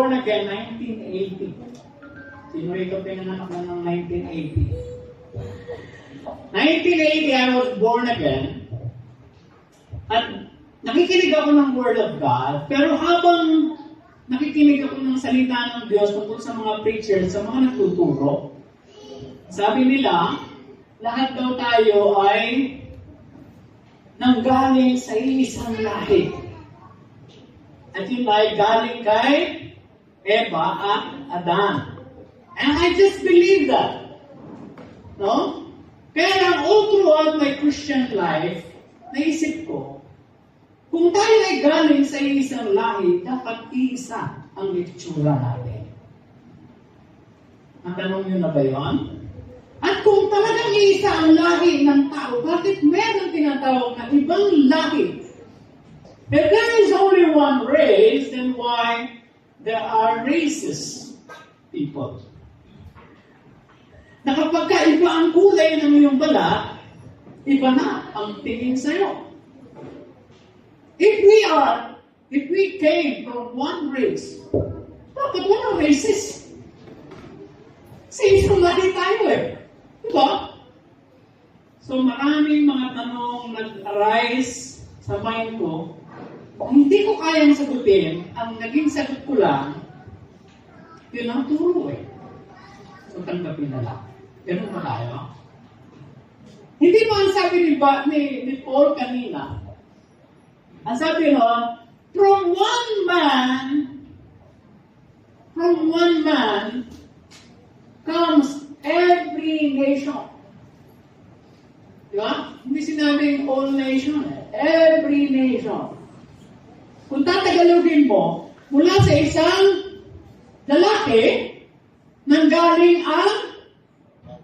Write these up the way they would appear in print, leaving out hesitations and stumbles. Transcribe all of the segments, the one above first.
born again 1980. Sino rito pinanganak na ng 1980? 1980, I was born again. At nakikinig ako ng Word of God, pero habang nakikinig ako ng salita ng Diyos tungkol sa mga preachers, sa mga nagtuturo, sabi nila, lahat daw tayo ay nanggaling sa isang lahi. At yun ay galing kay Eva at Adan. And I just believe that. No? Kaya lang, all throughout my Christian life, naisip ko, kung tayo ay galing sa isang lahi, dapat iisa ang itsura natin. Natanong nyo na ba yun? At kung talagang iisa ang lahi ng tao, bakit meron tinatawag na ibang lahi? If there is only one race, then why there are races, people? Na kapag iba ang kulay ng iyong balat, iba na ang tingin sa'yo. If we came from one race, bakit walang races? Sa isang lahi tayo eh. Diba? So maraming mga tanong nag-arise sa mind ko, hindi ko kayang sagutin, ang naging sagot ko lang, yun ang turo eh. So tanggapin na lang. Ganun ba tayo? Hindi ba ang sabi ni Paul kanina, ang sabi nun, from one man comes every nation. Diba? Hindi sinabing all nation. Every nation. Kung tatagalogin mo, mula sa isang lalaki, nanggaling ang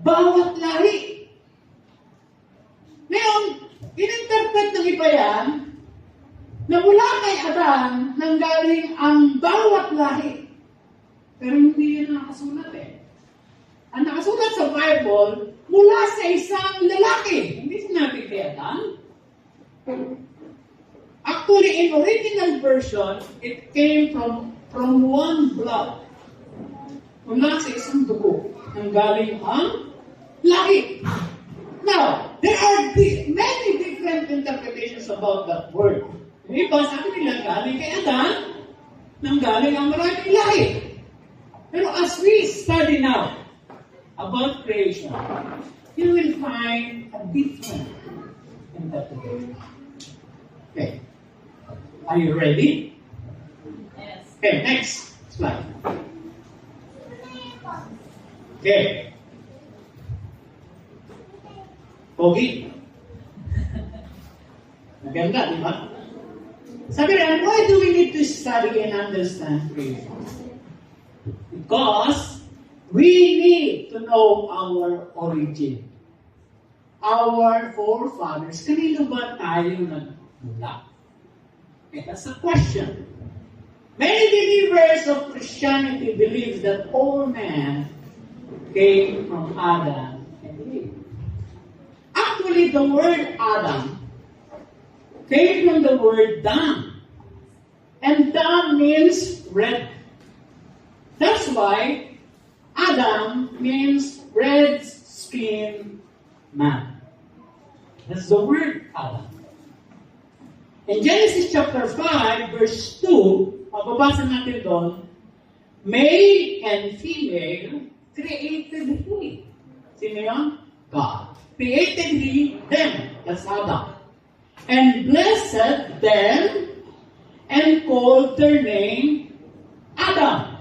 bawat lahi. Ngayon, in-interpret ng iba yan, na mula kay Adan, nanggaling ang bawat lahi. Pero hindi yan nakasulat eh. Ang nakasulat sa Bible, mula sa isang lalaki. Hindi sinabi kay Adan. Actually, in original version, it came from one blood. Mula sa isang dugo, nanggaling ang lahi. Now, there are many different interpretations about that word. Yung iba, sabi nila, galing kay Adan, nanggaling ang maraming lahi. Pero as we study now about creation, you will find a different interpretation. Okay. Are you ready? Yes. Okay, next slide. Okay. Pogi. Maganda, di ba? Sabi rin, why do we need to study and understand creation? Because we need to know our origin. Our forefathers. Kanino ba tayo nagmula? Okay, that's a question. Many believers of Christianity believe that all men came from Adam and Eve. Actually, the word Adam came from the word Dan. And Dan means red. That's why Adam means red-skinned man. That's the word Adam. In Genesis chapter 5, verse 2, mababasa natin doon, male and female created He. Sino yun? God. Created He them. That's Adam. And blessed them and called their name Adam.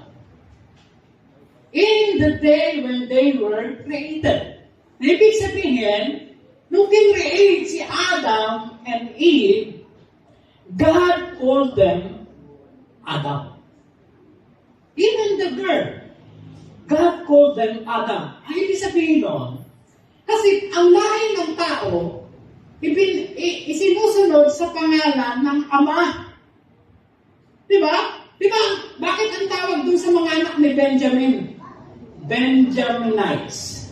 In the day when they were created. Ibig sabihin, nung kinreate si Adam and Eve, God called them Adam. Even the girl, God called them Adam. Ang ibig sabihin nun, kasi ang lahi ng tao, isinusunod sa pangalan ng Ama. Diba? Diba? Bakit ang tawag dun sa mga anak ni Benjamin? Benjaminites.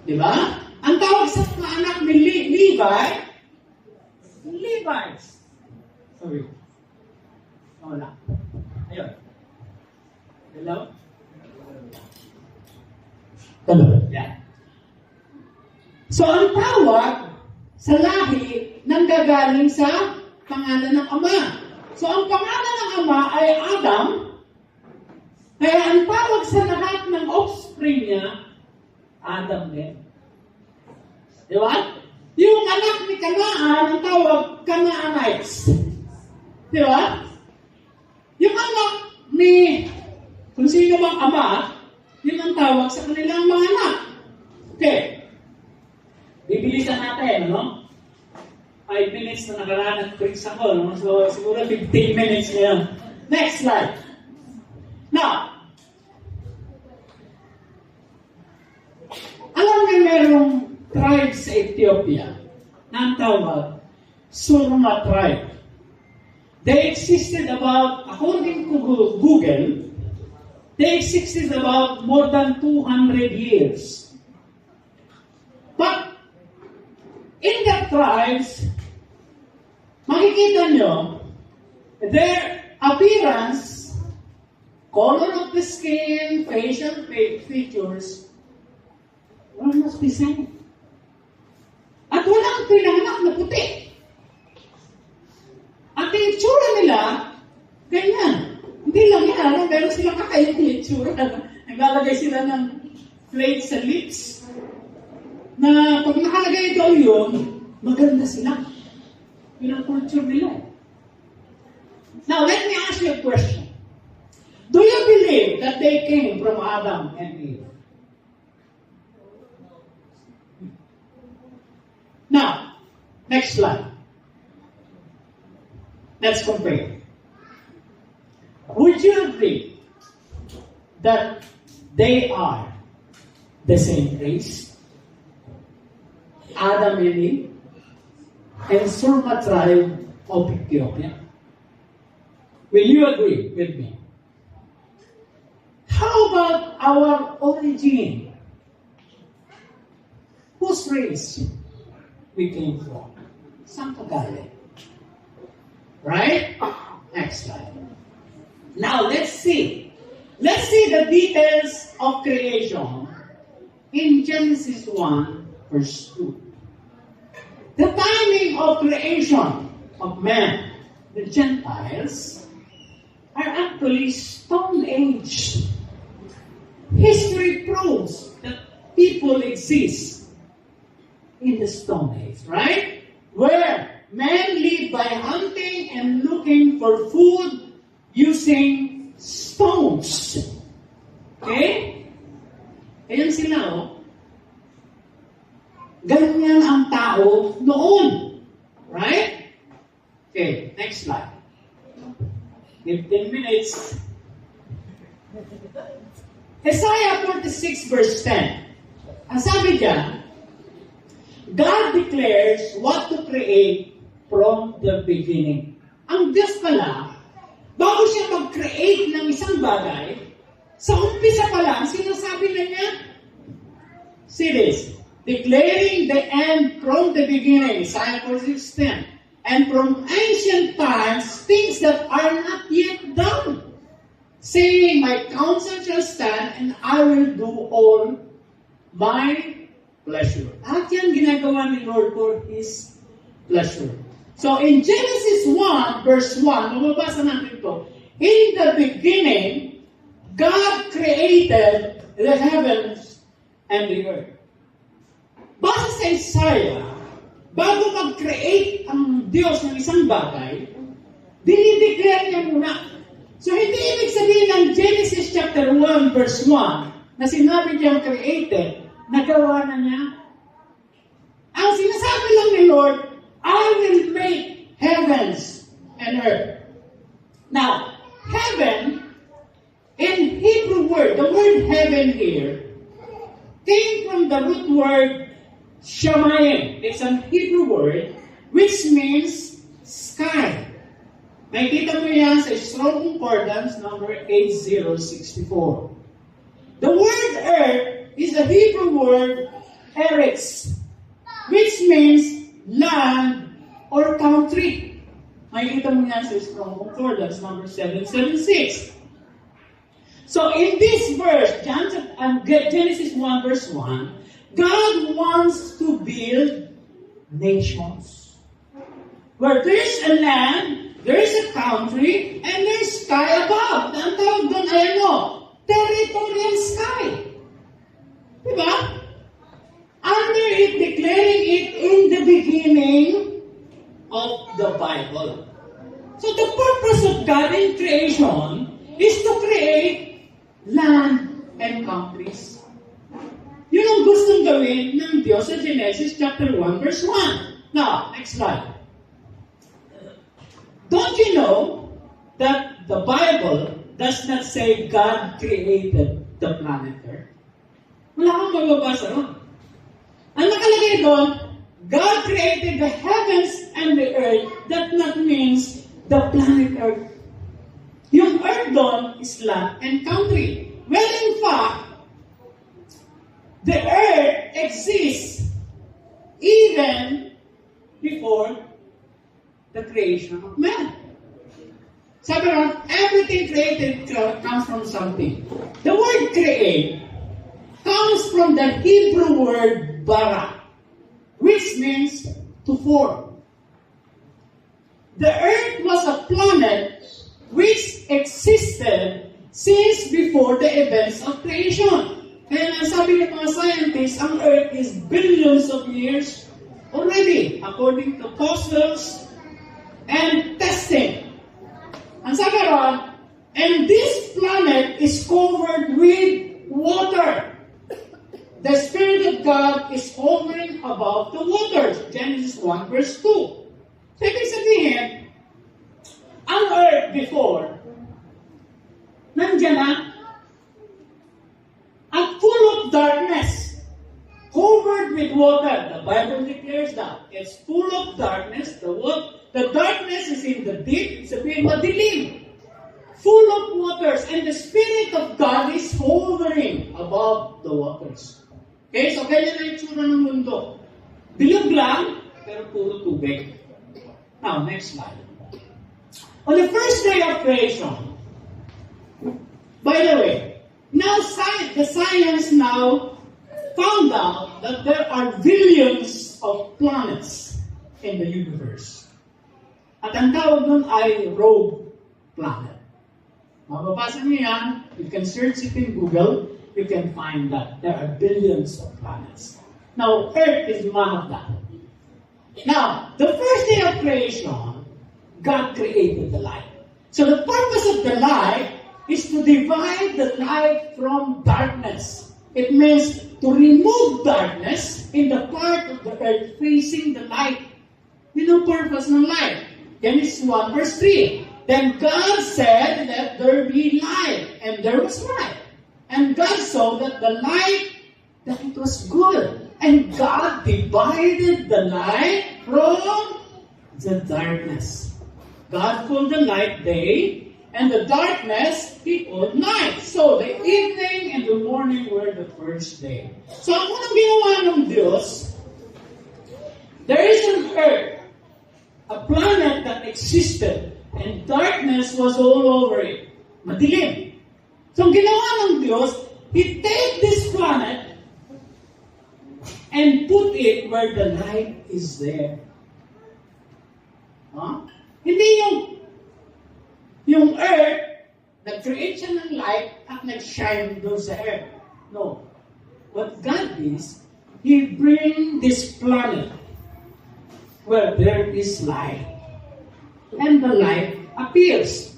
Diba? Ang tawag sa mga anak ni Levi, Levites. Sorry. Wala. Ayun. Hello? Hello? Yeah. So, ang tawag sa lahi nanggagaling sa pangalan ng Ama. So, ang pangalan ng Ama ay Adam. Kaya ang tawag sa lahat ng offspring niya, Adam din. Di ba? Yung anak ni Kanaan, ang tawag Canaanites. Di ba? Yung anak ni, kung sino bang ama, yun ang tawag sa kanilang mga anak. Okay. Bibilisan natin, no? 5 minutes na nakaraan at tricks ako, no? So, siguro 15 minutes ngayon. Next slide. Now, alam niyo merong tribe sa Ethiopia na ang tawag Surma tribe. They existed about, according to Google, they existed about more than 200 years. But in the tribes, makikita nyo, their appearance, color of the skin, facial features, almost the same. At walang pinanganak na puti. At yung itsura nila, ganyan. Hindi lang yan, pero sila kakain yung itsura. Naglalagay sila ng plate sa lips. Na pag nakalagay daw yun, maganda sila. Yun ang culture nila. Now, let me ask you a question. Do you believe that they came from Adam and Eve? Now, next slide. Let's compare. Would you agree that they are the same race? Adam and Eve and Surma tribe of Ethiopia? Will you agree with me? How about our origin? Whose race we came from? Saan ka galing? Right? Next slide. Now, let's see. Let's see the details of creation in Genesis 1, verse 2. The timing of creation of man, the Gentiles, are actually Stone Age. History proves that people exist in the Stone Age, right? Where men live by hunting and looking for food using stones. Okay? Ayan sila, oh. Ganyan ang tao noon. Right? Okay, next slide. 15 minutes. Isaiah 46 verse 10. Ang sabi dyan, God declares what to create from the beginning. Ang Diyos pala, bago siya mag-create ng isang bagay, sa umpisa pa lang, sinasabi na niya, see this, declaring the end from the beginning, Isaiah 46:10, and from ancient times, things that are not yet done, saying, my counsel shall stand, and I will do all my pleasure. At yan ginagawa ni Lord for His pleasure. So in Genesis 1, verse 1, mababasa natin ito, in the beginning, God created the heavens and the earth. Base sa Isaiah, bago mag-create ang Diyos ng isang bagay, dinideclare niya muna. So hindi ibig sabihin ng Genesis chapter 1, verse 1, na sinabi niyang created, nagawa na niya. Ang sinasabi lang ni Lord, I will make heavens and earth. Now, heaven, in Hebrew word, the word heaven here, came from the root word shamayim. It's a Hebrew word, which means sky. Nakikita mo yan sa Strong Concordance number 8064. The word earth is a Hebrew word eretz, which means land or country. Makikita mo yan sa Strong Concordance number 776. So in this verse, Genesis 1 verse 1, God wants to build nations. Where there's a land, there's a country, and there's sky above. Ang tawag doon ay ano? Territorial sky. Diba? Under it, declaring it in the beginning of the Bible. So the purpose of God in creation is to create land and countries. Yun ang gustong gawin ng Diyos sa Genesis chapter 1 verse 1. Now, next slide. Don't you know that the Bible does not say God created the planet Earth? Wala kang magbabasa ron. Ang nakalagay doon, God created the heavens and the earth. That not means the planet Earth. Yung earth doon is land and country. Well, in fact, the earth exists even before the creation of man. Sabi ron, everything created comes from something. The word create comes from the Hebrew word bara, which means to form. The earth was a planet which existed since before the events of creation. Kaya nga sabi ng mga scientists, ang earth is billions of years already, according to fossils and testing. Ang sabi ron, and this planet is covered with water. The Spirit of God is hovering above the waters. Genesis 1 verse 2. So, ibig sabihin, ang earth before, nandiyan na, at full of darkness, covered with water. The Bible declares that. It's full of darkness. The darkness is in the deep. It's sabihin, madilim. Full of waters. And the Spirit of God is hovering above the waters. Okay, so ganyan na yung tsura ng mundo. Bilog lang, pero puro tubig. Now, next slide. On the first day of creation, by the way, now the science now found out that there are billions of planets in the universe. At ang tawag nun ay rogue planet. Mababasa niyo yan, you can search it in Google, you can find that there are billions of planets. Now, Earth is one of them. Now, the first day of creation, God created the light. So the purpose of the light is to divide the light from darkness. It means to remove darkness in the part of the earth facing the light. You know purpose ng light. Genesis 1 verse 3. Then God said, let there be light. And there was light. And God saw that the light, that it was good. And God divided the light from the darkness. God called the light day, and the darkness He called night. So the evening and the morning were the first day. So ang unang ginawa ng Diyos, there is an earth, a planet that existed, and darkness was all over it. Madilim. So, ang ginawa ng Diyos, He take this planet and put it where the light is there. Huh? Hindi yung earth, nag-create siya ng light at nag-shine doon sa earth. No. What God is, He bring this planet where there is light. And the light appears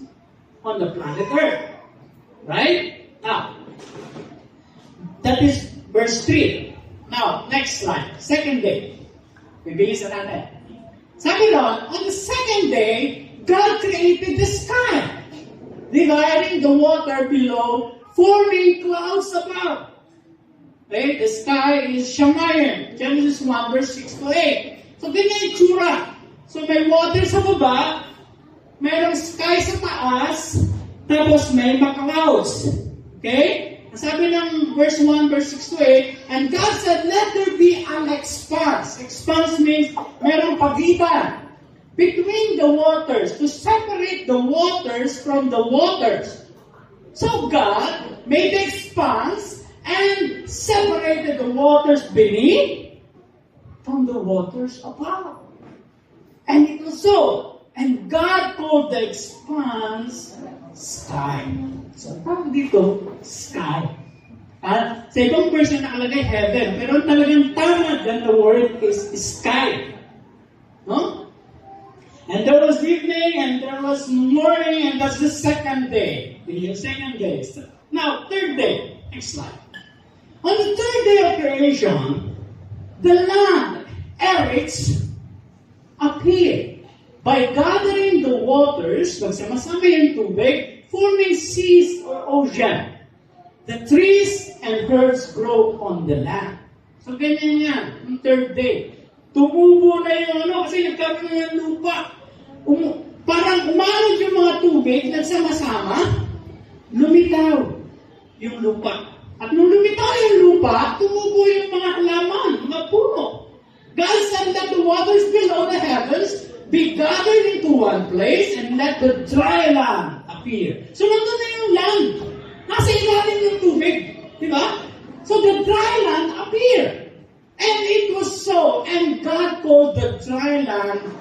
on the planet Earth. Right? Now, that is verse 3. Now, next slide. Second day. Bibilisan natin. Sabi doon, on the second day, God created the sky, dividing the water below, forming clouds above. Okay? The sky is Shamayim. Genesis 1 verse 6 to 8. So, ganyan yung tsura. So, may water sa baba, mayroong sky sa taas, tapos may clouds. Okay? Sabi ng verse 1, verse 6 to 8, and God said, let there be an expanse. Expanse means mayroong pagitan between the waters, to separate the waters from the waters. So God made the expanse and separated the waters beneath from the waters above. And it was so. And God called the expanse sky. So tawag dito, sky. Sa ibang version nakalagay heaven, pero talagang tama than the word is sky. No? And there was evening, and there was morning, and that's the second day. The second day. Now, third day. Next slide. On the third day of creation, the land, Eretz, appeared by gathering the waters, magsama-sama yung tubig, forming seas or ocean. The trees and herbs grow on the land. So, ganyan yan. Yung third day. Tumubo na yung kasi nagkaroon na ng lupa. Parang umalog yung mga tubig, nagsama-sama, lumitaw yung lupa. At nung lumitaw yung lupa, tumubo yung mga halaman, mga puno. God said that the waters below the heavens be gathered into one place and let the dry land appear. So, nandun na yung land. Nasa ilalim yung tubig. Di ba? So, the dry land appeared. And it was so. And God called the dry land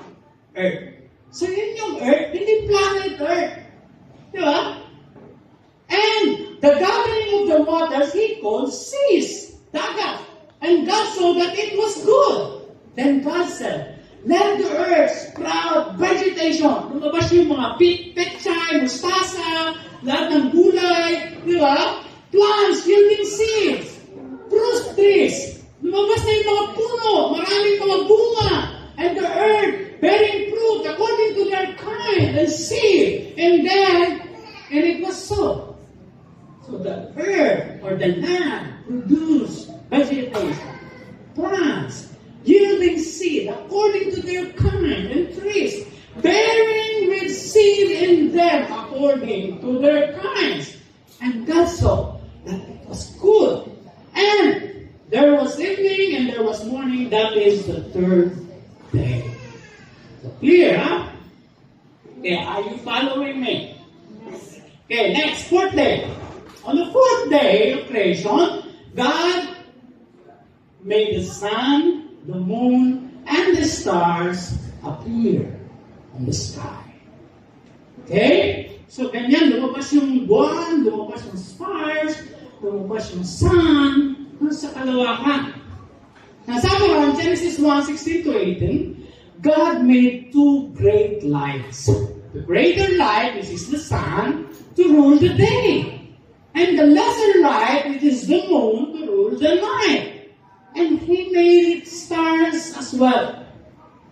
earth. So, yun yung earth, hindi planet earth. Di ba? And the gathering of the waters, He called seas, dagat. And God saw that it was good. Then God said, let the earth sprout vegetation. Lumabas yung mga pechay, mustasa, lahat ng gulay, di ba? Plants yielding seeds, fruit trees. Lumabas na yung mga puno, maraming mga bunga. And the earth bearing fruit according to their kind and seed. And it was so. So the earth or the land produced vegetation, plants, yielding seed according to their kind, and trees, bearing with seed in them according to their kinds. And God saw that it was good. And there was evening and there was morning, that is the third day. So clear, huh? Okay, are you following me? Okay, next, fourth day. On the fourth day of creation, God made the sun, the moon, and the stars appear on the sky. Okay? So, ganyan, lumabas yung buwan, lumabas yung stars, lumabas yung sun, dun sa kalawakan. Nasabi ko, Genesis 1:16 to 18, God made two great lights. The greater light, which is the sun, to rule the day. And the lesser light, which is the moon, to rule the night. And He made stars as well.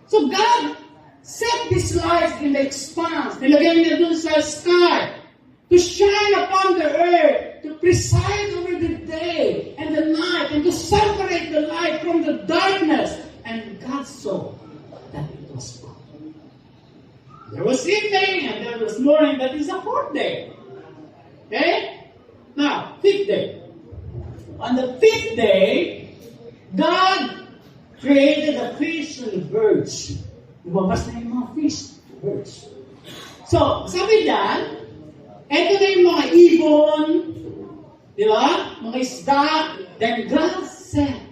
So God set these lights in the expanse. Nilagay niya dun sa sky to shine upon the earth, to preside over the day and the night, and to separate the light from the darkness. And God saw that it was good. There was evening and there was morning. That is the fourth day. Okay? Now, fifth day. On the fifth day, God created the fish and the birds. Lumabas na yung mga fish, birds. So, sabi dyan, eto na yung mga ibon, di ba? Mga isda. Then God said,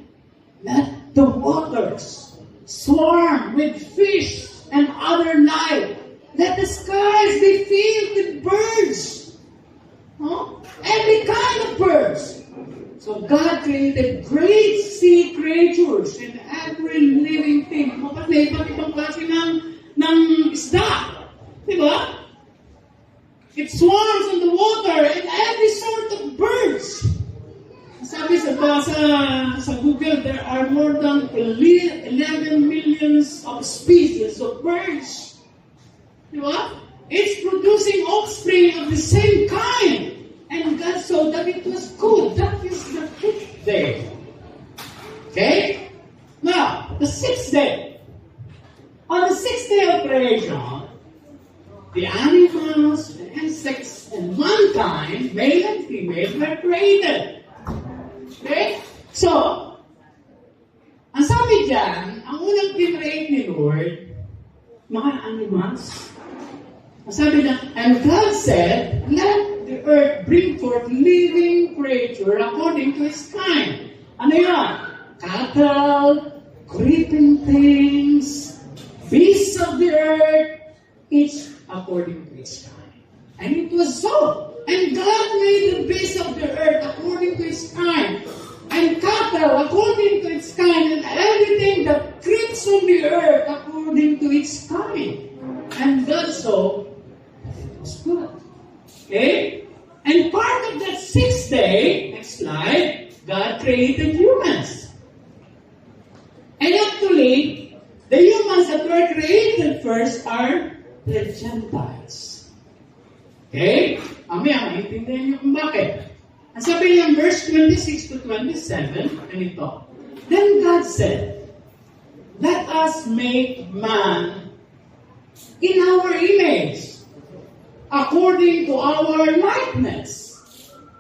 let the waters swarm with fish and other life. Let the skies be filled with birds. Huh? Every kind of birds. So God created great sea creatures and every living thing. Mapatay, iba't ibang klase ng isda. Diba? It swarms on the water and every sort of birds. Sabi sa Google, there are more than 11 millions of species of birds. Diba? It's producing offspring of the same kind. And God saw that it was good. That is the fifth day. Okay? Now, the sixth day. On the sixth day of creation, the animals, the insects, and mankind, male and female, were created. Okay? So, ang sabi dyan, ang unang pinrate ni Lord, mga animals. Ang sabi na, and God said, let the earth bring forth living creature according to its kind. Ano yan? Cattle, creeping things, beasts of the earth, each according to its kind. And it was so. And God made the beasts of the earth according to its kind, and cattle according to its kind, and everything that creeps on the earth according to its kind. And God saw it was good. Okay? And part of that sixth day, next slide, God created humans. And actually, the humans that were created first are the Gentiles. Okay? Mamaya, maintindihan niyo kung bakit. Ang sabi niya, verse 26 to 27, ganito. Then God said, let us make man in our image, according to our likeness.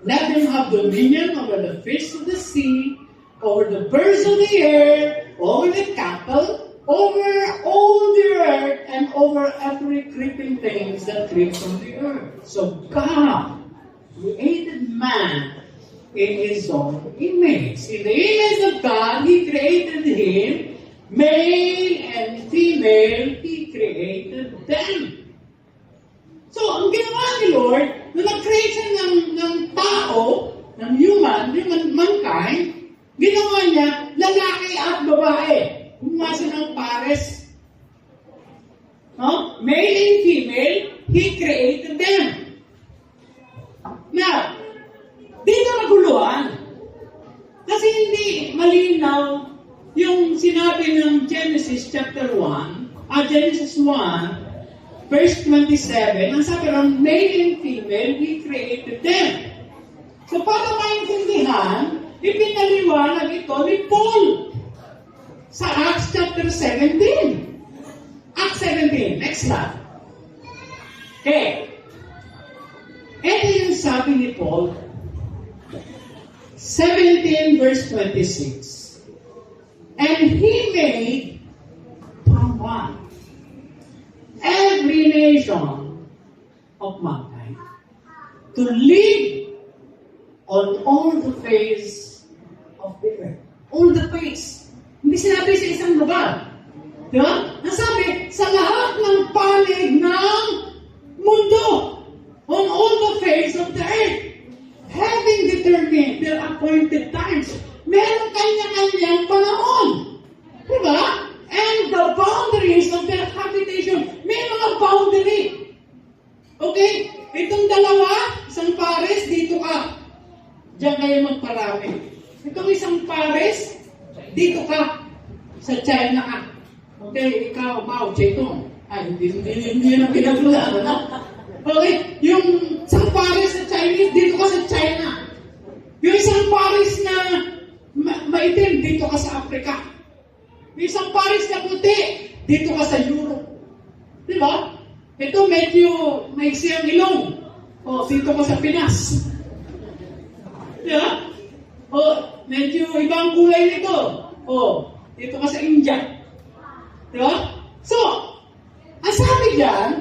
Let him have dominion over the fish of the sea, over the birds of the air, over the cattle, over all the earth, and over every creeping thing that creeps on the earth. So God created man in His own image. In the image of God, He created him, male and female, He created them. So, ang ginawa ni Lord, nung nag-create siya ng tao, ng human mankind, ginawa niya lalaki at babae. Gumawa siya ng pares. No? Male and female, He created them. Now, dito naguluhan. Kasi hindi malinaw yung sinabi ng Genesis chapter 1, Genesis 1, verse 27, ang sabi ng male and female, He created them. So, para maintindihan, ipinaliwanag ito ni Paul sa Acts chapter 17. Acts 17, next slide. Okay. Ito yung sabi ni Paul, 17 verse 26. And He made from one every nation of mankind to live on all the face of the earth. All the face. Hindi sinabi sa isang lugar. Di ba? Nasabi, sa lahat ng panig ng mundo, on all the face of the earth, having determined their appointed times, meron kanya-kanyang panahon. Di ba? And the boundaries of their habitation, may mga boundary. Okay? Itong dalawa, isang pares, dito ka. Diyan kayo magparami. Itong isang pares, dito ka. Sa China ka. Okay, ikaw, Mao Zedong. Ay, hindi na pinaglulan, no? Okay, yung isang pares sa Chinese, dito ka sa China. Yung isang pares na maitim, dito ka sa Africa. Yung isang pares na puti, dito ka sa Europe. Di ba? Ito medyo maiksi ang ilong. O, dito ka sa Pinas. Di ba? O, medyo ibang kulay nito. O, dito ka sa India. Di ba? So, ang sabi dyan,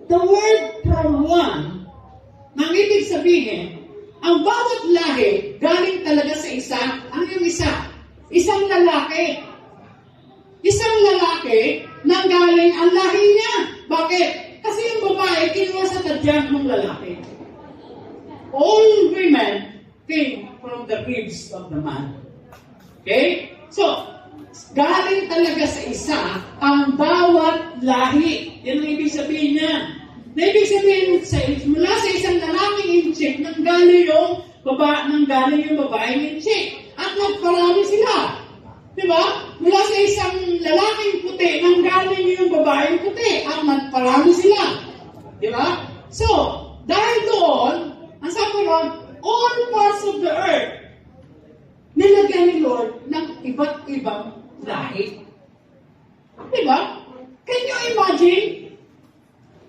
the word from one, nang ibig sabihin, ang bawat lahi galing talaga sa isa. Ano yung isa? Isang lalaki. Isang lalaki nang galing ang lahi niya. Bakit? Kasi yung babae kinuha sa tadyang ng lalaki. All women came from the ribs of the man. Okay? So, galing talaga sa isa ang bawat lahi. Yan ang ibig sabihin niya. Na ibig sabihin, mula sa isang lalaking inchik, nanggaling yung babaeng inchik. At nagparami sila. Diba? Mula sa isang lalaking puti, nanggaling yung babaeng puti. At nagparami sila. Diba? So, dahil doon, ang sabi ron, all parts of the earth, nilagyan ni Lord ng iba't ibang lahi. Diba? Can you imagine?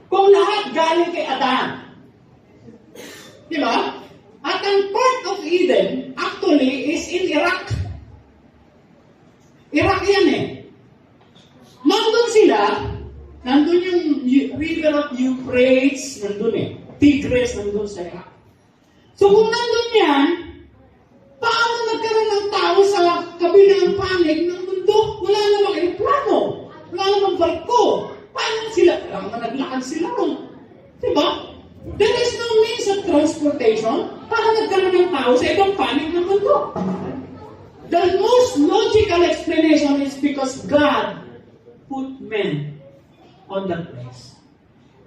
Kung lahat galing kay Adan. Diba? At ang part of Eden, actually, is in Iraq. Iraq yan eh. Nandun sila, nandun yung river of Euphrates, nandun eh. Tigris. dangerous nandun sa Iraq. So kung nandun yan, paano nagkaroon ng tao sa kabilang panig ng mundo? Wala namang aeroplano, wala namang barko. Paano sila? Kailangan naglakad sila ron. Diba? There is no means of transportation para nagkaroon ng tao sa ibang panig ng mundo. The most logical explanation is because God put men on that place.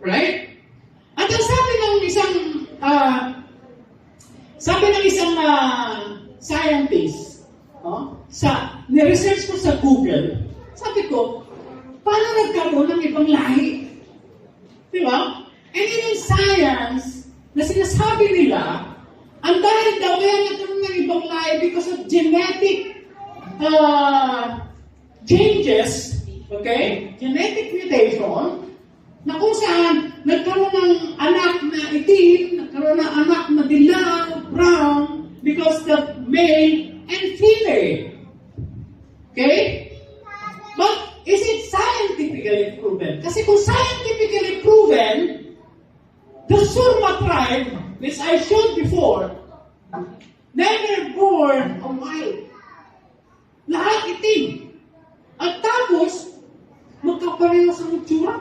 Right? At ang sabi ng isang scientist, ni-research ko sa Google, sabi ko, paano nagkaroon ng ibang lahi? Diba? And in science, na sinasabi nila, ang dahil daw kaya nagkaroon ng ibang lahi because of genetic changes, okay? Genetic mutation, na kung saan nagkaroon ng anak na itim, nagkaroon ng anak na dilaw, brown, because the male and female. Okay? But is it scientifically proven? Kasi kung scientifically proven, the Surma tribe, which I showed before, never born a white. Lahat itim. At tapos, magkapareho sa itsura.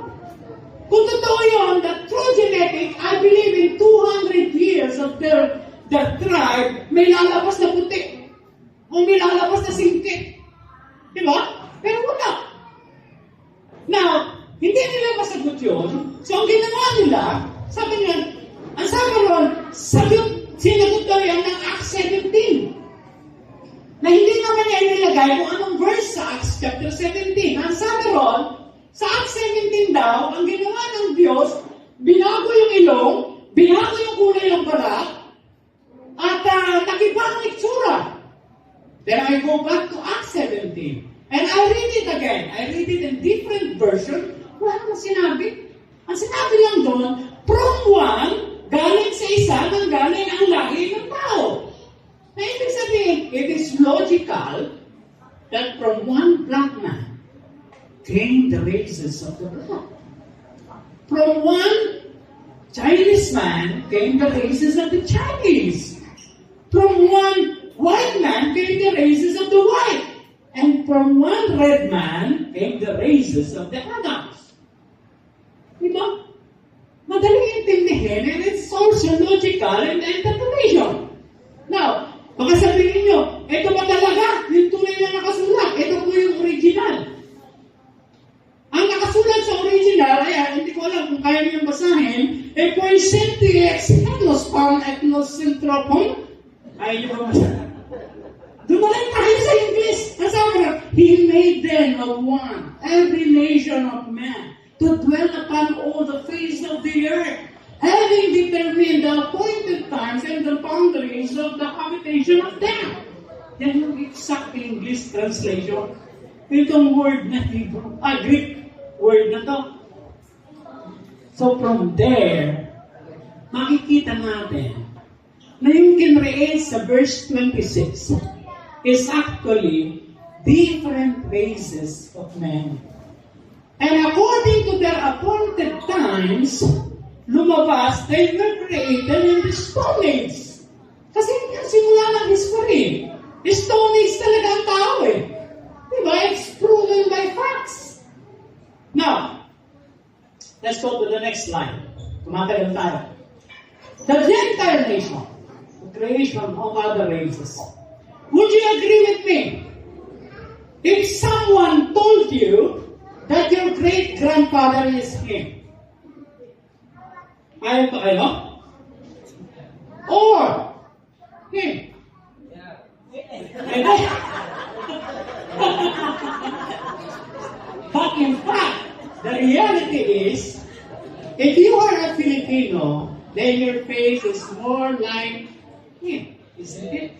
Kung totoo yun, the true genetic, I believe in 200 years of their tribe, may lalabas na puti. O may lalabas na singkit. Diba? Pero wala. Now, hindi nila masagot yun. So, ang ginawa nila, sabi ron, sinagot daw yan ng Acts 17. Na hindi naman niya nilagay kung anong verse sa Acts chapter 17. Ang sabi ron, sa Acts 17 daw, ang ginawa ng Diyos, binago yung ilong, binago yung kulay ng balat, at nakiba ang itsura. Then I go back to Acts 17. And I read it again. I read it in different version. Wala namang sinabi. Ang sinabi lang doon, from one, galing sa isa, nang galing ang lahi ng tao. Na ibig sabihin, it is logical that from one black man came the races of the black. From one Chinese man came the races of the Chinese. From one white man came the races of the white. And from one red man came the races of the Adams. Diba? Madaling intindihin, and it's also logical and interpretation. Now, baka sabihin nyo, ito ba talaga? Yung tunay na nakasulat, ito po yung original. Ang nakasulat sa original, hindi ko alam kung kaya niyong basahin, Poisentilex etnospam etnosentropon. Ay, hindi ko masasabi. Dumalang tayo sa English. Nasabi na, He made them of one, every nation of man, to dwell upon all the face of the earth, having determined the appointed times and the boundaries of the habitation of them. Yan yung exact English translation. Itong word na Hebrew, Greek word na to. So from there, makikita natin na yung kinreate sa verse 26 is actually different races of men. And according to their appointed times, lumabas, they were created in the Stone Age. Kasi yung simula ng history, the Stone Age talaga ang tao eh. Diba? It's proven by facts. Now, let's go to the next slide. Tumatagal tayo. The Gentile nation, the creation of other races. Would you agree with me? If someone told you that your great-grandfather is him, ayaw ba kayo? Or him? But in fact, the reality is, if you are a Filipino, then your face is more like him, isn't it?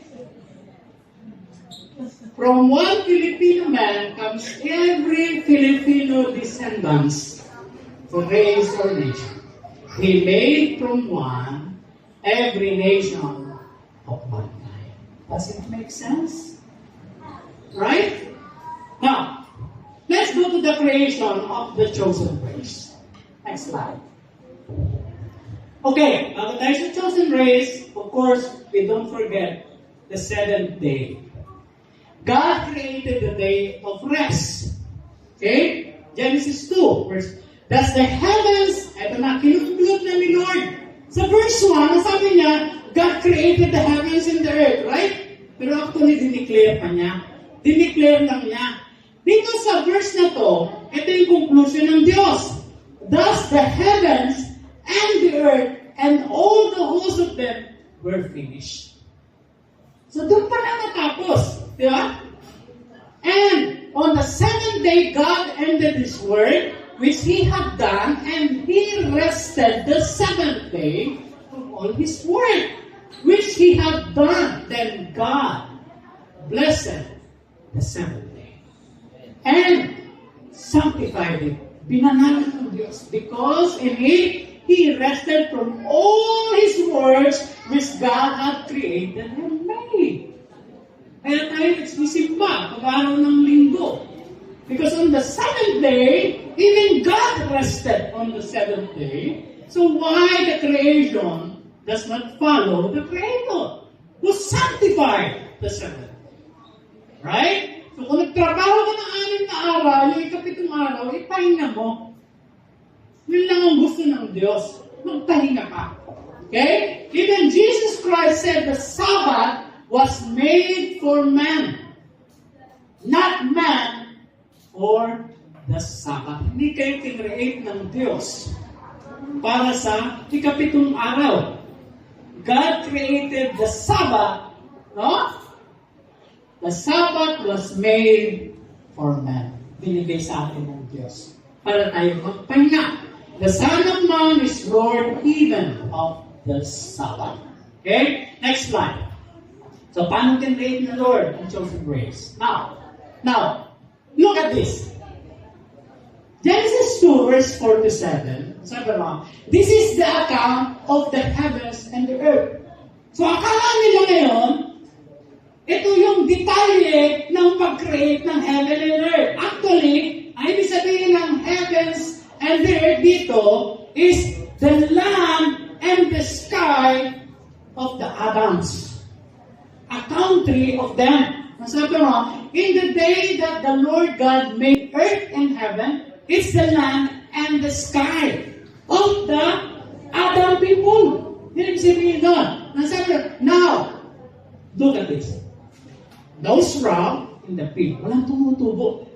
From one Filipino man comes every Filipino descendants to raise our nation. He made from one every nation of one kind. Does it make sense? Right? Now, let's go to the creation of the chosen race. Next slide. Okay, bago tayo sa chosen race, of course, we don't forget the seventh day. God created the day of rest. Okay? Genesis 2, verse, thus the heavens, eto na, kinuklot na ni Lord. Sa verse 1, sabi niya, God created the heavens and the earth, right? Pero actually, dineclare pa niya. Dineclare lang niya. Dito sa verse na to, ito yung conclusion ng Diyos. Thus the heavens and the earth and all the hosts of them were finished. So doon pa na natapos. Di ba? And on the seventh day, God ended His work, which He had done, and He rested the seventh day from all His work, which He had done. Then God blessed the seventh day and sanctified it. Binanal ng Diyos because in it He rested from all His works which God had created and made. Kaya tayo nagsisimba pag-araw ng linggo. Because on the seventh day, even God rested on the seventh day. So why the creation does not follow the Creator who sanctified the seventh day? Right? So kung nagtrabaho ka ng 6 na araw, yung ikapitong araw, ipahinga mo. Yun lang ang gusto ng Diyos. Magpahinga ka. Okay? Even Jesus Christ said the Sabbath was made for man. Not man for the Sabbath. Hindi kayo kinreate ng Diyos para sa ikapitong araw. God created the Sabbath, no? The Sabbath was made for man. Binigay sa atin ng Diyos para tayo magpahinga. The Son of Man is Lord even of the Sabbath. Okay? Next slide. So, paano kinreate ng Lord ang chosen race? Now, look at this. Genesis 2, verse 47, sabi mo, this is the account of the heavens and the earth. So, akala nila ngayon, ito yung detalye ng pag-create ng heaven and earth. Actually, ang ibig sabihin ng heavens and the earth dito is the land and the sky of the Adams. A country of them. Sabi mo, in the day that the Lord God made earth and heaven, it's the land and the sky of the Adam people. Yan ang sabihin doon. Now, look at this. Those shrub in the field, walang tumutubo.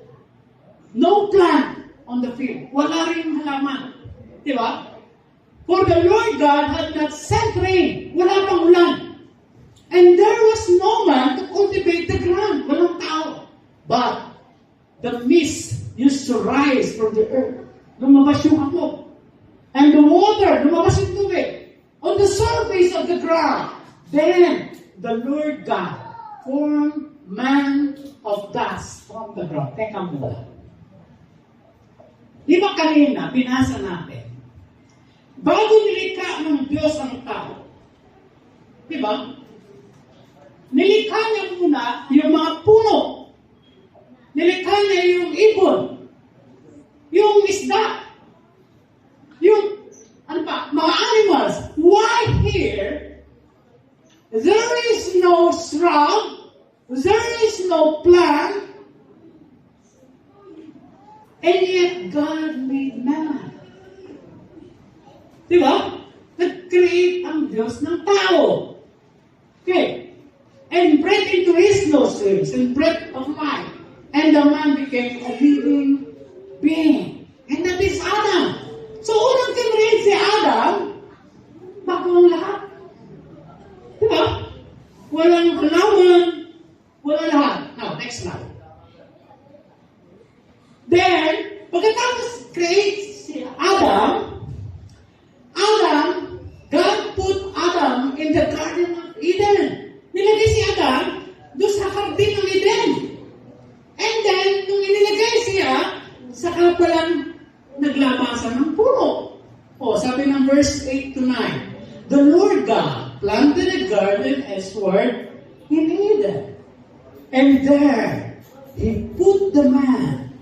No plant on the field. Wala rin halaman. Di ba? For the Lord God had not sent rain. Wala pang ulan. And there was no man to cultivate the ground. Walang tao. But the mist used to rise from the earth. Lumabas yung hapog. And the water, lumabas yung tubig. On the surface of the ground. Then the Lord God formed man of dust from the ground. Teka muna. Di ba kanina, binasa natin, bago nilikha ng Diyos ang tao, di ba? Nilikha niya muna yung mga puno. Nilikha niya yung ibon. Yung isda. Yung, mga animals. Why here, there is no shrub, there is no plant, and yet God made man. Diba? Nag-create ang Diyos ng tao. Okay. And breathed into his nostrils and breath of life. And the man became a living being. And that is Adam. So, unang kinreate si Adam, bago ang lahat. Diba? Walang halaman, walang lahat. Now, next slide. Then, pagkatapos create si Adam, God put Adam in the Garden of Eden. Nilagay si Adam doon sa Hardin ng Eden. And then, nung inilagay siya, saka palang naglabasan ng puno. O, sabi ng verse 8 to 9, the Lord God planted a garden eastward in Eden. And there, He put the man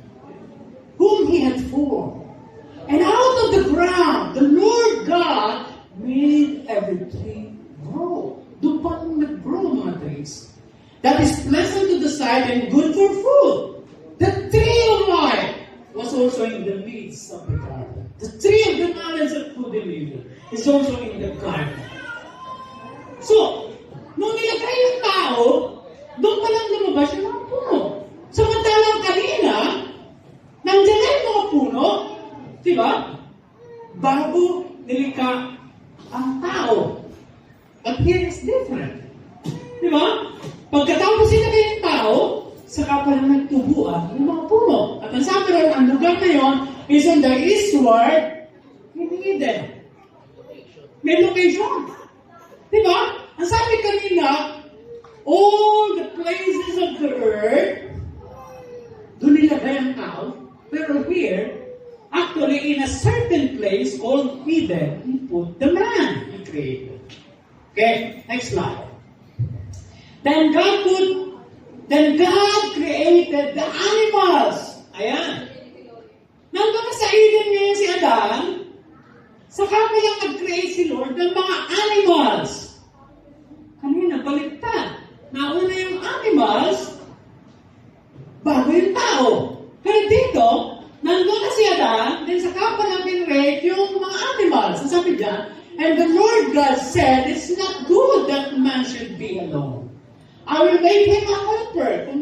whom He had formed. And out of the ground, the Lord God made every tree grow. Doon pa nag-grow mga trees. That is pleasant to the sight and good for food. The tree of life was also in the midst of the garden. The tree of the knowledge of good and evil is also in the garden. So, nung nilagay yung tao, doon pa lang lumabas yung mga puno. Samantalang kanina, nandiyan na yung mga puno, di ba? Bago nilikha ang tao. But here is different. Di ba? Pagkatapos sinagay yung tao, saka pa lang nagtubuan yung mga puno. At ang sabi rin, ang lugar na yon is on the eastward in Eden. May location. Diba? Ang sabi kanina, all the places of the earth, doon nilagay ang tao. Pero here, actually, in a certain place called Eden, he put the man he created. Okay, next slide. Then God created the animals. Ayan. Nandun na sa Eden ngayon si Adan, saka pa lang nag-create si Lord ng mga animals. Kanina, baliktad. Nauna yung animals, bago yung tao. Pero dito, nandun na si Adan, then saka pa lang create yung mga animals. Sabi dyan, and the Lord God said, it's not good that man should be alone. I will make him a helper,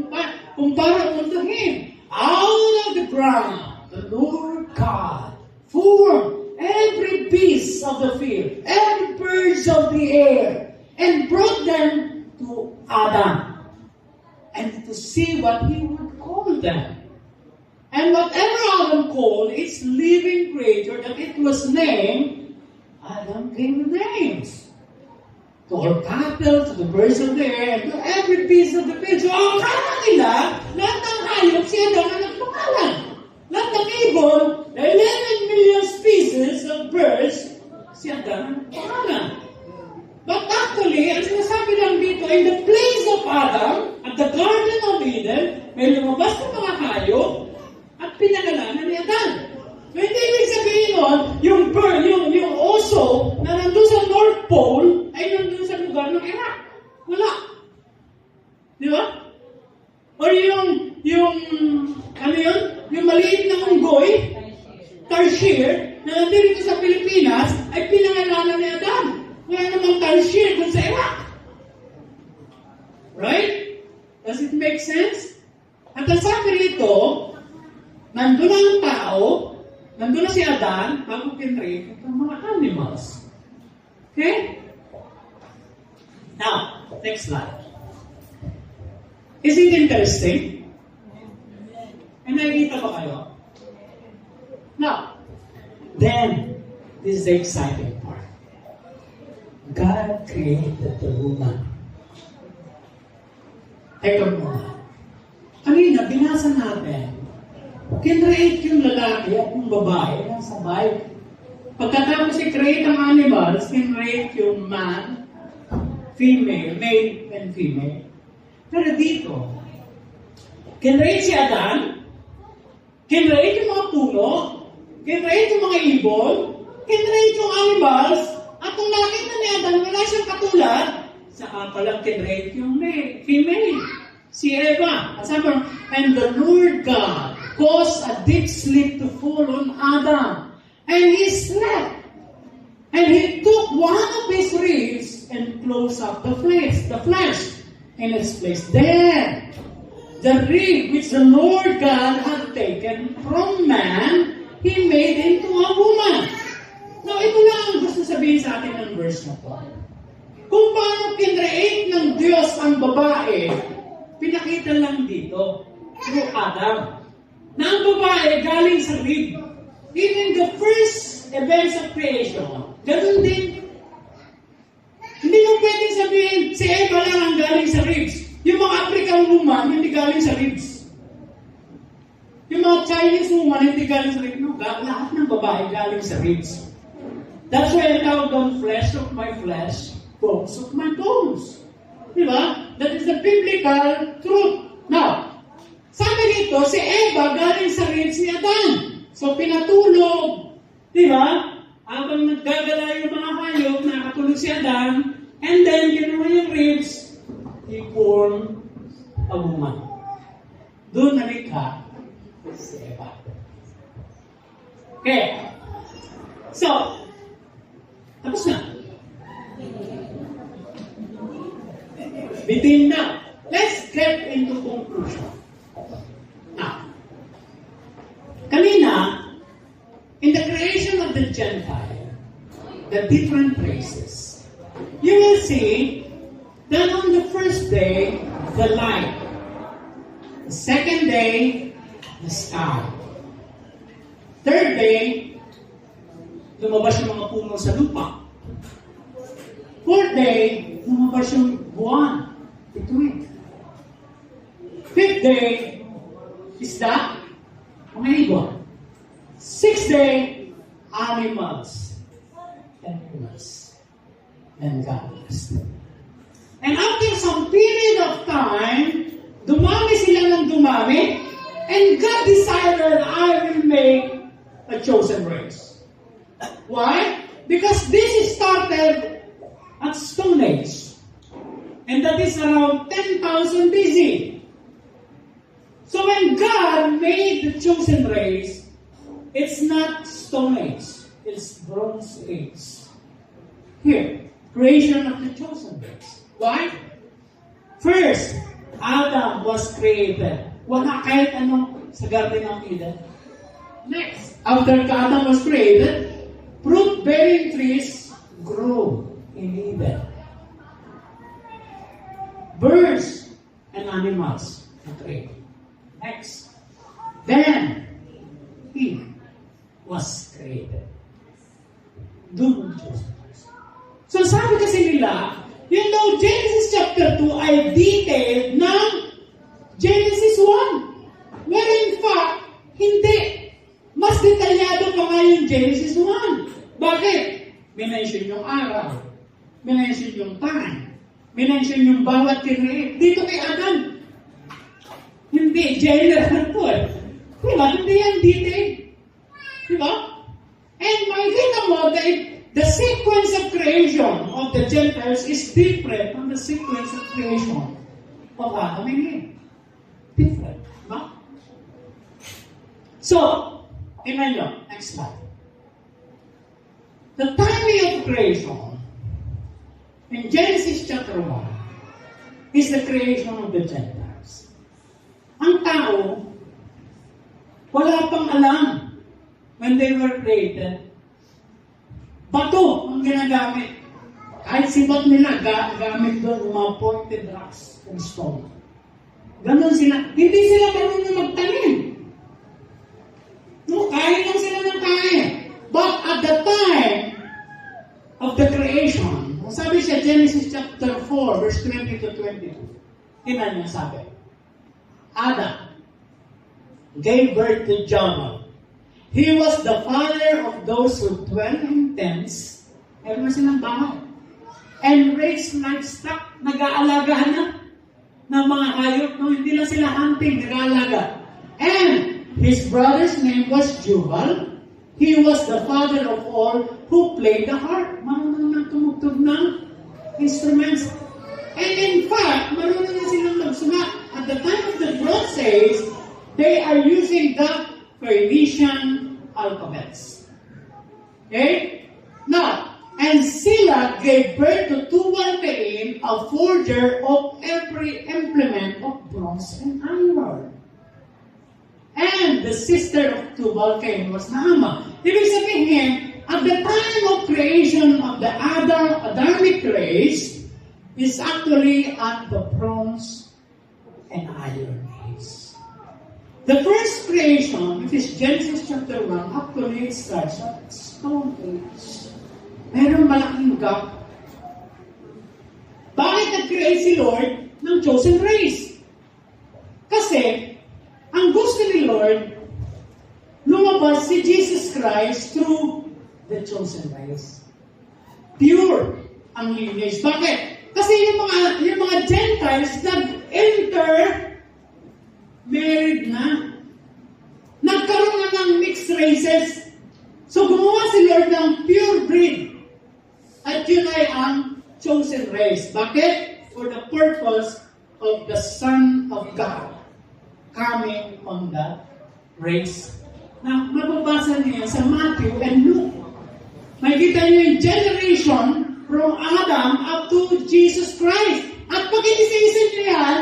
kumpara unto him. Out of the ground, the Lord God formed every beast of the field, every birds of the air, and brought them to Adam, and to see what he would call them. And whatever Adam called its living creature that it was named, Adam gave names. To all cattle, to the birds of the air, and to every beast of the field. So, ang akala nila, lahat ng hayop, si Adam ang nagpangalan. Lahat ng ibon, the 11 million species of birds, si Adam ang nagpangalan. But actually, ang sinasabi lang dito, in the place of Adam, at the Garden of Eden, may lumabas ng mga hayop, at pinangalanan ni Adam. So, hindi ibig sabihin nun, yung bird, yung oso, na nandun sa North Pole, ay nandun sa lugar ng Iraq. Wala. Di ba? Or ano yun? Yung maliit na unggoy, tarsier, na nandito sa Pilipinas, ay pinangalanan ni Adam. Wala namang tarsier dun sa Iraq. Right? Does it make sense? At ang sabi rito, nandun ang tao, nandun na si Adan, bago pinrate ang mga animals. Okay? Now, next slide. Is it interesting? Ay, nakikita ba kayo? Now, then, this is the exciting part. God created the woman. Teka muna. Kanina, binasa natin, kinreate yung lalaki at yung babae ng sabay. Pagkatapos i-create ang animals, kinreate yung man, female, male and female. Pero dito, kinreate si Adan, kinreate yung mga puno, kinreate yung mga ibon, kinreate yung animals, at kung nakita ni Adan, wala siyang katulad, saka palang kinreate yung female, si Eva. At sabi, and the Lord God caused a deep sleep to fall on Adam. And he slept. And he took one of his ribs and closed up the flesh in its place. Then, the rib which the Lord God had taken from man, he made into a woman. Now, ito lang ang gusto sabihin sa atin ng verse na to. Kung paano kinreate ng Diyos ang babae, pinakita lang dito, through Adam, na ang babae galing sa rib. Even the first events of creation, ganun din. Hindi mo pwedeng sabihin, si Eva lang ang galing sa ribs. Yung mga African woman, hindi galing sa ribs. Yung mga Chinese woman, hindi galing sa ribs. No, lahat ng babae galing sa ribs. That's why I tawag doon, flesh of my flesh, bones of my bones. Diba? That is the biblical truth. Now, sabi dito, si Eva galing sa ribs ni Adan. So, pinatulog. Diba? Habang naggagala yung mga hayop, si Adam, and then ginawa yung ribs, he formed a woman. Doon nalikha si Eva. Okay. So, tapos na. Begin now. Let's get into conclusion. Now, kanina, in the creation of the Gentile, the different races, you will see that on the first day, the light. The second day, the sky. Third day, lumabas yung mga puno sa lupa. Fourth day, lumabas yung buwan. Between. Fifth day is the mga ibon. Sixth day, animals and humans. And God blessed them. And after some period of time, dumami sila ng dumami, and God decided, I will make a chosen race. Why? Because this started at Stone Age. And that is around 10,000 BC. So when God made the chosen race, it's not Stone Age, it's Bronze Age. Here, creation of the chosen race. Why? First, Adam was created. Wala kahit anong sa Garden of Eden. Next, after Adam was created, fruit-bearing trees grow in Eden. Birds and animals are created. Next, then Eve was created. Doon chosen. So sabi kasi nila, you know, Genesis chapter 2 ay detailed ng Genesis 1. Where in fact, hindi. Mas detalyado pa nga yung Genesis 1. Bakit? Minention yung araw. Minention yung time. Minention yung bawat create. Dito kay Adam, hindi. General po eh. Diba? Hindi yan detail. Diba? And makikita mo that the sequence of creation of the Gentiles is different from the sequence of creation of Adam and Eve. Different. Diba? So, tingnan nyo. Next slide. The timing of creation in Genesis chapter 1 is the creation of the Gentiles. Ang tao, wala pang alam when they were created. Bato ang ginagamit. Kahit sibat nila, gamit doon mga pointed rocks and stone. Ganon sila. Hindi sila marunong magtanim. No, kain lang sila ng kain. But at the time of the creation, sabi siya Genesis chapter 4, verse 20 to 22. Tingnan niya sabi. Adam gave birth to Jabal. He was the father of those who dwell in tents. Meron na silang bahay. And raised livestock. Nag-aalaga na ng mga hayop. No, hindi lang sila hunting, nag-aalaga. And his brother's name was Jubal. He was the father of all who played the harp. Marunong nang tumugtog ng instruments. And in fact, marunong na silang magsumat. At the time of the Bronze Age, they are using the Phoenician alphabets. Okay? Now, and Sila gave birth to Tubal-Cain, a forger of every implement of bronze and iron. And the sister of Tubal-Cain was Naamah. Ibig sabihin, at the time of creation of the Adamic race is actually at the bronze and iron age. The first creation, which is Genesis chapter 1, actually it starts at Stone Age. Meron malaking gap. Bakit nag-create si Lord ng chosen race? Kasi, ang gusto ni Lord, lumabas si Jesus Christ through the chosen race. Pure ang lineage. Bakit? Kasi yung mga Gentiles nag-enter, married na. Nagkaroon na ng mixed races. So gumawa si Lord ng pure breed. At yun ay ang chosen race. Bakit? For the purpose of the Son of God coming on that race. Na mababasa niyo sa Matthew and Luke. Makikita niyo yung generation from Adam up to Jesus Christ. At pag inisa-isa niyo yan,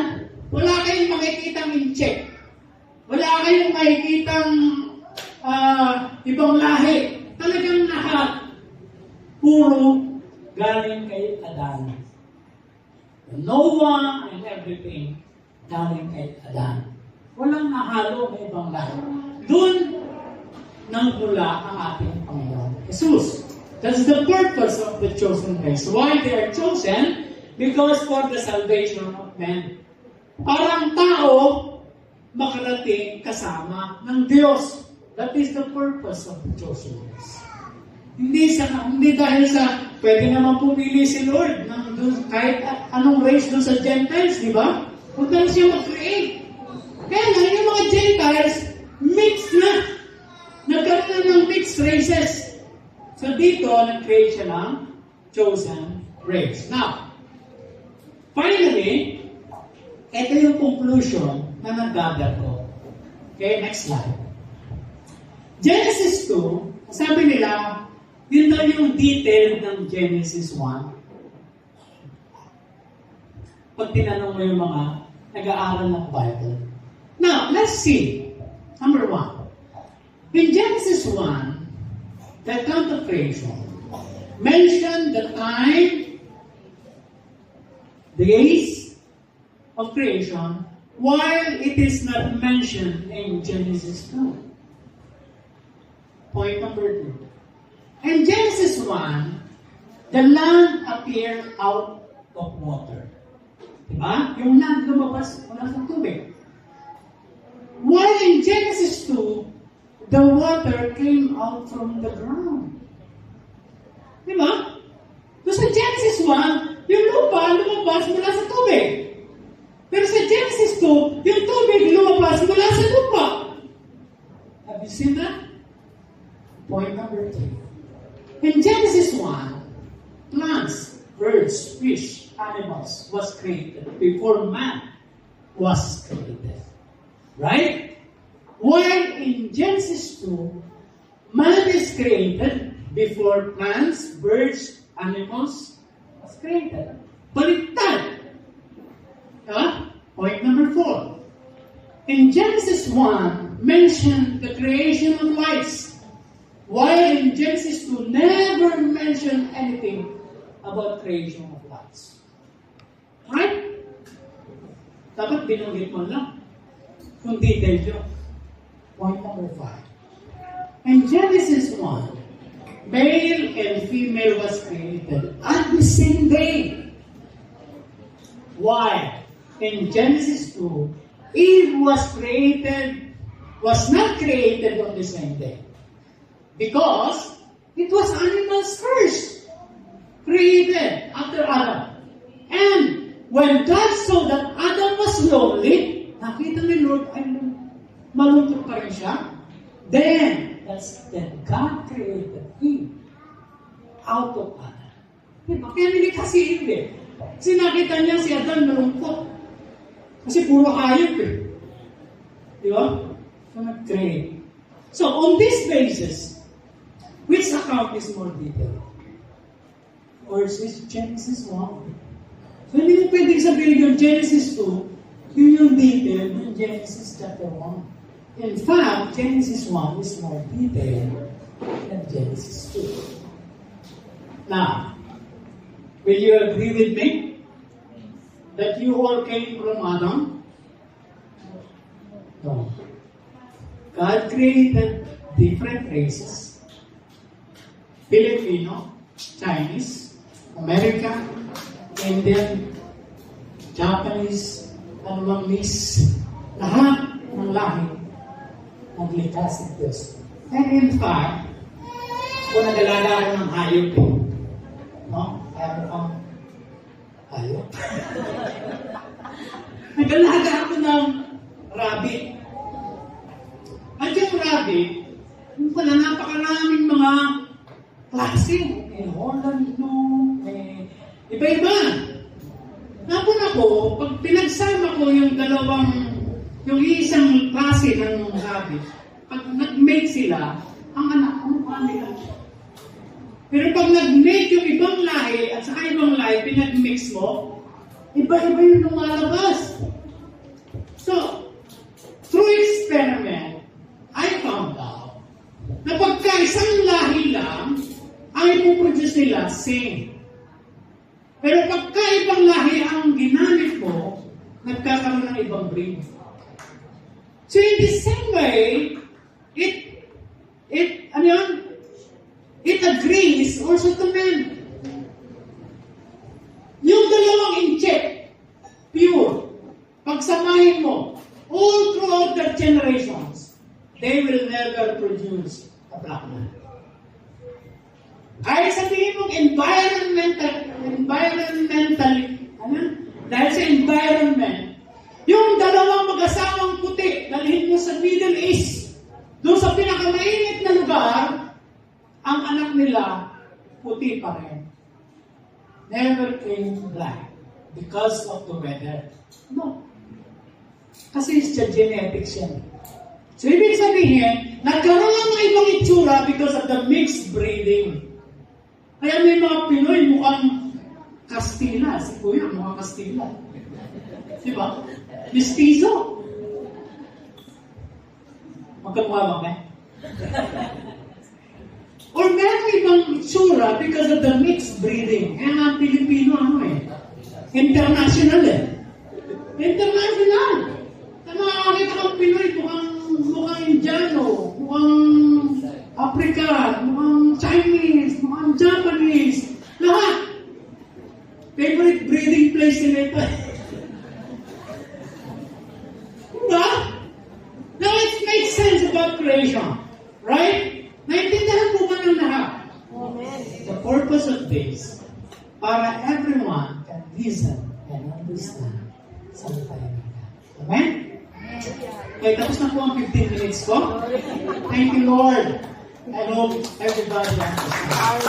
wala kayong makikitang in-check. Wala kayong makikitang ibang lahi. Talagang lahat puro galing kay Adan. Noah and everything galing kay Adan. Walang nahalo ng ibang lahi. Doon nang mula ang ating Panginoon Jesus. That's the purpose of the chosen race. Why they are chosen? Because for the salvation of men. Para ang tao makarating kasama ng Diyos. That is the purpose of the chosen race. Hindi dahil sa pwede naman pumili si Lord ng kahit anong race doon sa Gentiles, di ba? Huwag lang siya mag-create. Kaya nga, yung mga Gentiles, mixed na. Nagkaroon na ng mixed races. So dito, nag-create siya ng chosen race. Now, finally, ito yung conclusion na nag-gather ko. Okay, next slide. Genesis 2, sabi nila, yun daw yung detail ng Genesis 1. Pag tinanong mo yung mga nag-aaral ng Bible. Now, let's see. Number 1. In Genesis 1, the account of creation mentioned the time, days of creation, while it is not mentioned in Genesis 2. Point number 2. In Genesis 1, the land appeared out of water. Diba? Yung land lumabas mula sa tubig. While in Genesis 2, the water came out from the ground. Diba? So sa Genesis 1, yung lupa lumabas mula sa tubig. Pero sa Genesis 2, yung tubig lumabas mula sa lupa. Have you seen that? Point number 3. In Genesis 1, plants, birds, fish, animals was created before man was created. Right? While in Genesis 2, man is created before plants, birds, animals was created. Baliktad. Point number 4. In Genesis 1, mentioned the creation of lights. While in Genesis 2, never mentioned anything about creation of lights. Right? Dapat binanggit mo lang kung detail yun. Point number 5. In Genesis 1, male and female was created at the same day. Why? In Genesis 2, Eve was not created on the same day. Because it was animals first created after Adam. And when God saw that Adam was lonely, nakita ni Lord ay malungkot pa rin siya. Then God created Eve out of Adam. Diba? Kaya nilikha si Eve eh. Kasi nakita niya si Adam malungkot. Kasi puro hayop eh. Diba? So nag-create. So on this basis, which account is more detailed? Or is this Genesis 1? So hindi mo pwedeng sabihin yung Genesis 2, yun yung detail ng Genesis chapter 1. In fact, Genesis 1 is more detailed than Genesis 2. Now, will you agree with me that you all came from Adam? No. God created different races. Filipino, Chinese, American, Indian, Japanese, Vietnamese, lahat ng lahi naglikha si Diyos. And in fact, kung nag-alaga ako ng hayop eh, no? Kaya mo kang hayop. Nag-alaga ako ng rabbit. At yung rabbit, yung pala napakaraming mga klase. May Holland nose, Iba-iba. Napun ako, pag pinagsama ko yung yung isang klase ng rabbit, pag nag-mate sila, ang anak ko, nila. Pero pag nag-mate yung ibang lahi at saka ibang lahi, pinag-mix mo, iba-iba yung lumalabas. So, through experiment, I found out na pagka isang lahi lang, ang ipoproduce nila, same. Pero pagka ibang lahi ang ginamit mo, nagkakaroon ng ibang breed. So in the same way, it agrees also to men. Yung dalawang incheck, pure, pagsamahin mo, all throughout their generations, they will never produce a black man. Kahit sabihin mong dahil sa environment, yung dalawang mag-asawang puti, dalhin mo sa Middle East, doon sa pinakamainit na lugar, ang anak nila, puti pa rin. Never came black because of the weather. No. Kasi it's the genetics yan. So, ibig sabihin, nagkaroon ng ibang itsura because of the mixed breeding. Kaya may mga Pinoy mukhang Kastila. Si Kuya, mukhang Kastila. Diba? Mestizo. Magkamukha ba kayo? Or meron ibang itsura because of the mixed breeding. Kaya nga Pilipino, international International. Kaya makakakita kang Pinoy, mukhang Indiano, mukhang African, mukhang Chinese, mukhang Japanese. Lahat. Favorite breeding place nila ito. Diba? Now it makes sense about creation. Right? Naintindihan po ba ng lahat? Amen. The purpose of this, para everyone can listen and understand salita ng God. Amen? Okay, tapos na po ang 15 minutes ko. Thank you, Lord. I hope everybody understands.